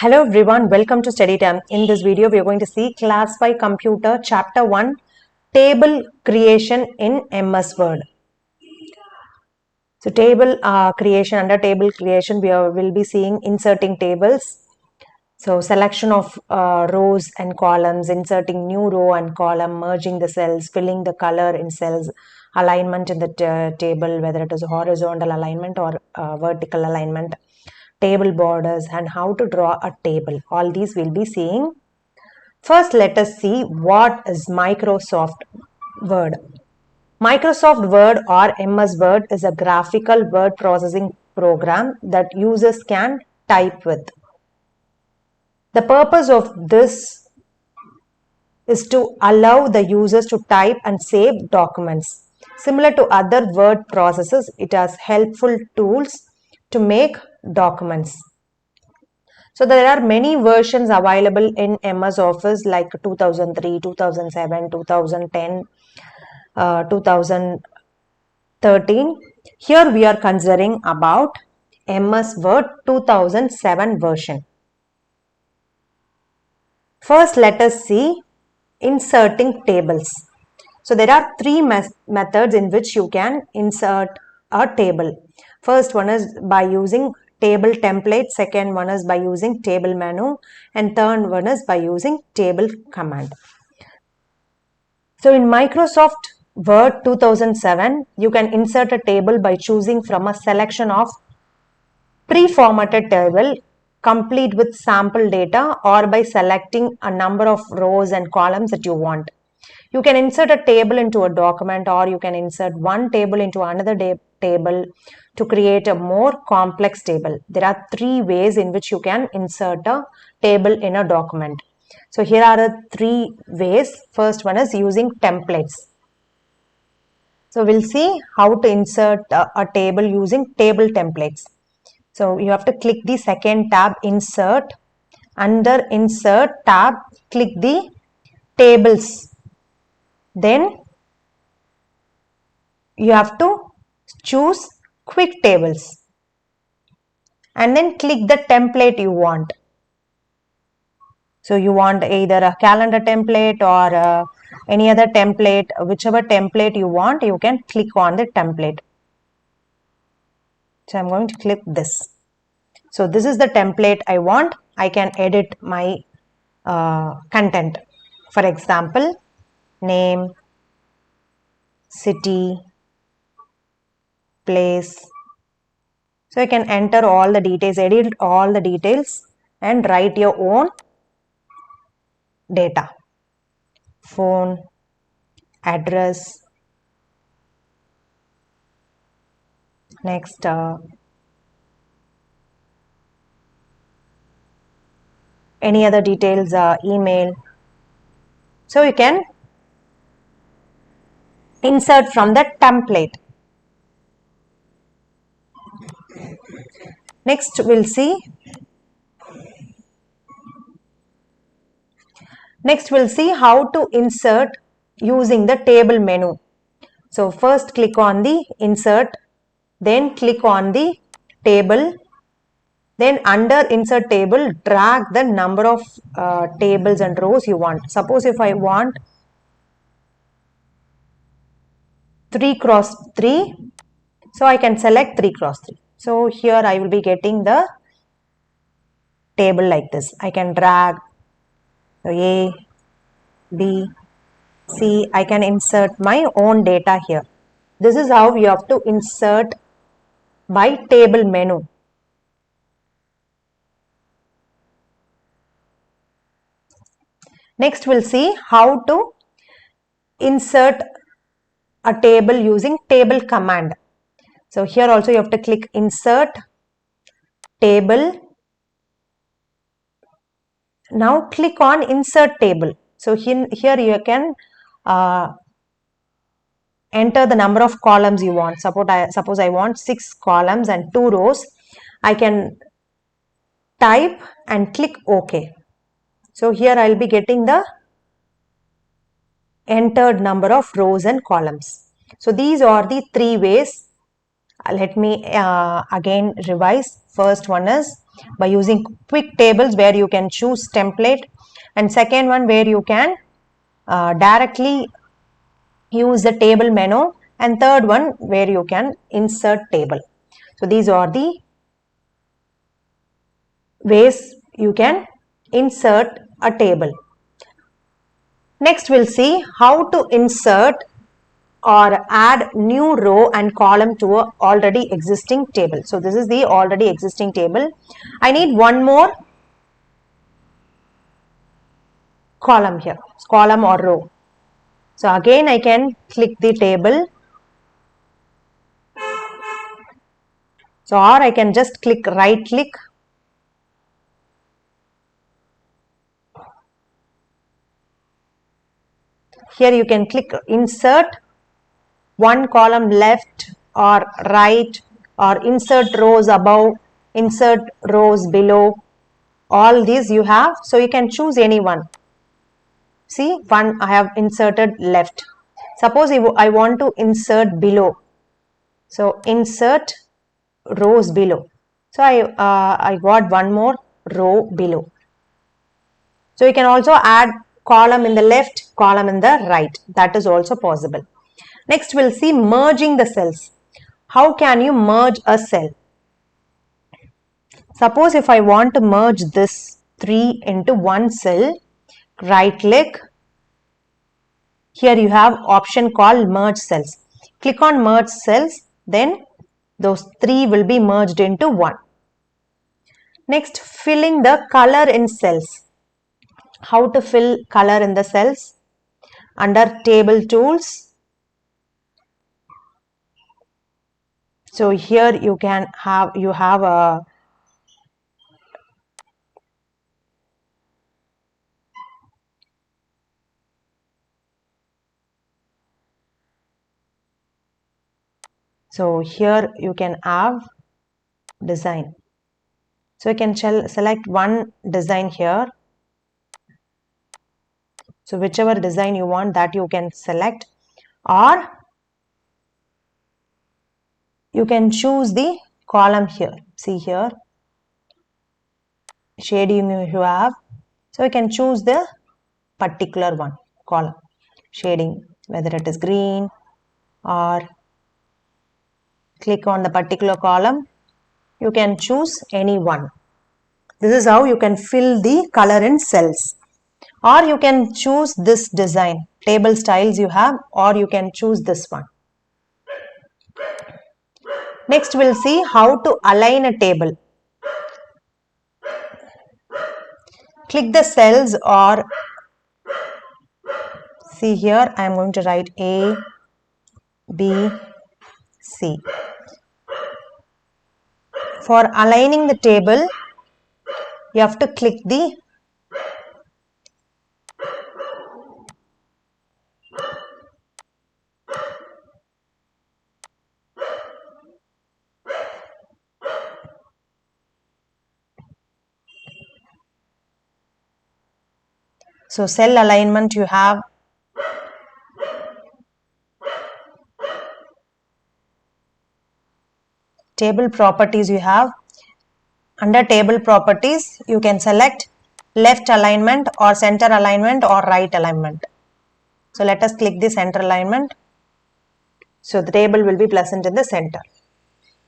Hello everyone, welcome to Study Time. In this video, we are going to see Class 5 Computer Chapter 1 Table Creation in MS Word. So table creation, under table creation, will be seeing inserting tables. So selection of rows and columns, inserting new row and column, merging the cells, filling the color in cells, alignment in the table, whether it is horizontal alignment or vertical alignment, table borders, and how to draw a table. All these we'll be seeing. First, let us see what is Microsoft Word. Microsoft Word or MS Word is a graphical word processing program that users can type with. The purpose of this is to allow the users to type and save documents. Similar to other word processors, it has helpful tools to make documents. So there are many versions available in MS Office like 2003, 2007, 2010, 2013. Here we are considering about MS Word 2007 version. First, let us see inserting tables. So there are three methods in which you can insert a table. First one is by using table template, second one is by using table menu, and third one is by using table command. So in Microsoft Word 2007, you can insert a table by choosing from a selection of pre-formatted table complete with sample data, or by selecting a number of rows and columns that you want. You can insert a table into a document, or you can insert one table into another table to create a more complex table. There are three ways in which you can insert a table in a document. So here are the three ways. First one is using templates. So we'll see how to insert a table using table templates. So you have to click the second tab, Insert. Under Insert tab, click the Tables. Then you have to choose Quick Tables. And then click the template you want. So you want either a calendar template or any other template, whichever template you want, you can click on the template. So I'm going to click this. So this is the template I want. I can edit my content. For example, name, city, place. So I can enter all the details, edit all the details, and write your own data. Phone, address. Next, any other details, email. So you can insert from the template. Next, we'll see how to insert using the table menu. So first click on the Insert, then click on the Table. Then under Insert Table, drag the number of tables and rows you want. Suppose if I want 3 cross 3, so I can select 3 cross 3. So here I will be getting the table like this. I can drag A, B, C. I can insert my own data here. This is how you have to insert by table menu. Next, we'll see how to insert a table using table command. So here also you have to click Insert, Table. Now click on Insert Table. So here you can enter the number of columns you want. Suppose I want 6 columns and 2 rows. I can type and click OK. So here I will be getting the entered number of rows and columns. So these are the three ways. Let me again revise. First one is by using quick tables where you can choose template, and second one where you can directly use the table menu, and third one where you can insert table. So these are the ways you can insert a table. Next we'll see how to insert or add new row and column to a already existing table. So this is the already existing table. I need one more column here, column or row. So again I can click the table. So or I can just right click. Here you can click insert one column left or right, or insert rows above, insert rows below. All these you have, so you can choose any one. See, one I have inserted left. Suppose I want to insert below. So insert rows below. So I got one more row below. So you can also add column in the left, column in the right. That is also possible. Next we'll see merging the cells. How can you merge a cell? Suppose if I want to merge this 3 into one cell, right click. Here you have option called merge cells. Click on merge cells, then those 3 will be merged into one. Next, filling the color in cells. How to fill color in the cells? Under table tools. So here you have a so here you can have design. So you can select one design here. So whichever design you want, that you can select, or you can choose the column here. See here, shading you have. So you can choose the particular one, column, shading, whether it is green, or click on the particular column. You can choose any one. This is how you can fill the color in cells. Or you can choose this design, table styles you have, or you can choose this one. Next we'll see how to align a table. Click the cells, or see here I am going to write A, B, C. For aligning the table, you have to click the so cell alignment you have. Table properties you have. Under table properties, you can select left alignment or center alignment or right alignment. So let us click the center alignment. So the table will be present in the center.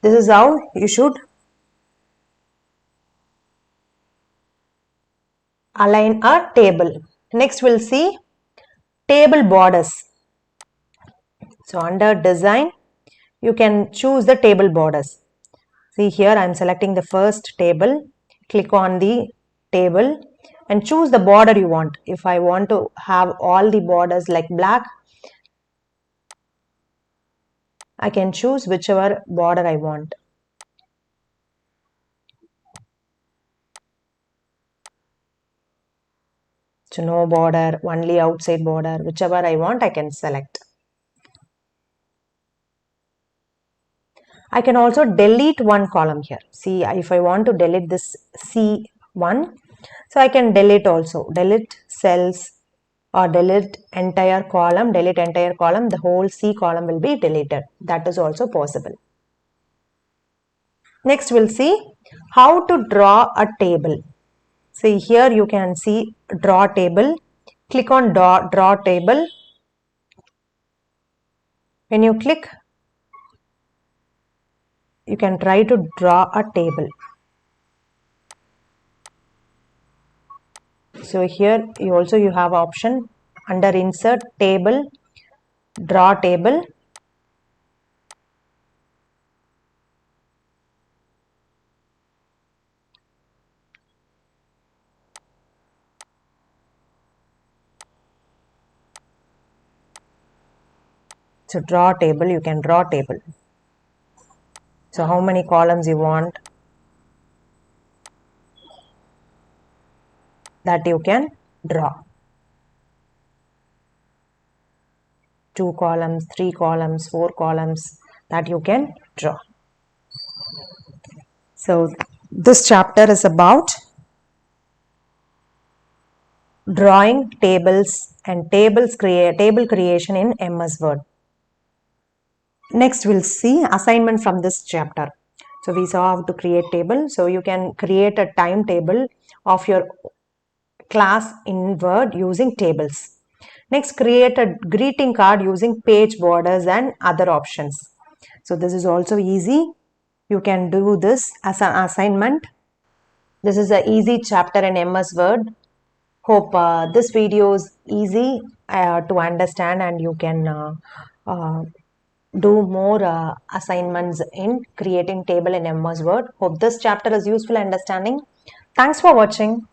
This is how you should align a table. Next we'll see table borders. So under design, you can choose the table borders. See here I am selecting the first table. Click on the table and choose the border you want. If I want to have all the borders like black, I can choose whichever border I want. So no border, only outside border, whichever I want I can select. I can also delete one column here. See, if I want to delete this C1, so I can delete also, delete cells or delete entire column, the whole C column will be deleted. That is also possible. Next we'll see how to draw a table. See here you can see draw table. Click on draw table. When you click, you can try to draw a table. So here you have option under insert table, draw table. So draw table, you can draw table. So how many columns you want, that you can draw. 2 columns, 3 columns, 4 columns, that you can draw. So this chapter is about drawing tables and table creation in MS Word. Next we'll see assignment from this chapter. So we saw how to create table. So you can create a timetable of your class in Word using tables. Next, create a greeting card using page borders and other options. So this is also easy. You can do this as an assignment. This is an easy chapter in MS Word. Hope this video is easy to understand and you can do more assignments in creating table in MS Word. Hope this chapter is useful understanding. Thanks for watching.